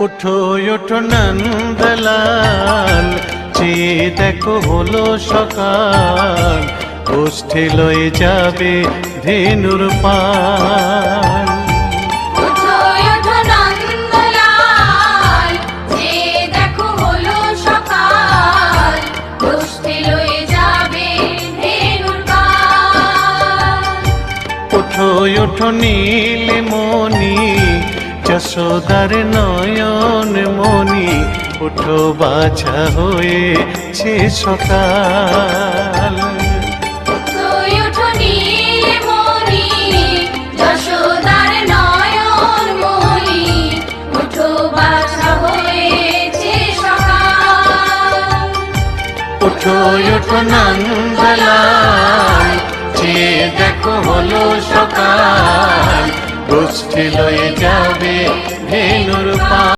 ওঠো ওঠো নন্দলাল, চেয়ে দেখো হলো সকাল, গোষ্ঠী লয়ে যাবে ধেনুর পাল। ওঠো ওঠো নন্দলাল, চেয়ে দেখো হলো সকাল, গোষ্ঠী লয়ে যাবে ধেনুর পাল। ওঠো ওঠো নীলমণি, যশোদার নয়ন মণি, ওঠো বাছা হয়েছে সকাল। ওঠো ওঠো নীলমণি, যশোদার নয়ন মণি, ওঠো বাছা হয়েছে সকাল। ওঠো ওঠো নন্দলাল, চেয়ে দেখো হলো সকাল, গোষ্ঠী লয়ে যাবে ধেনুর পাল।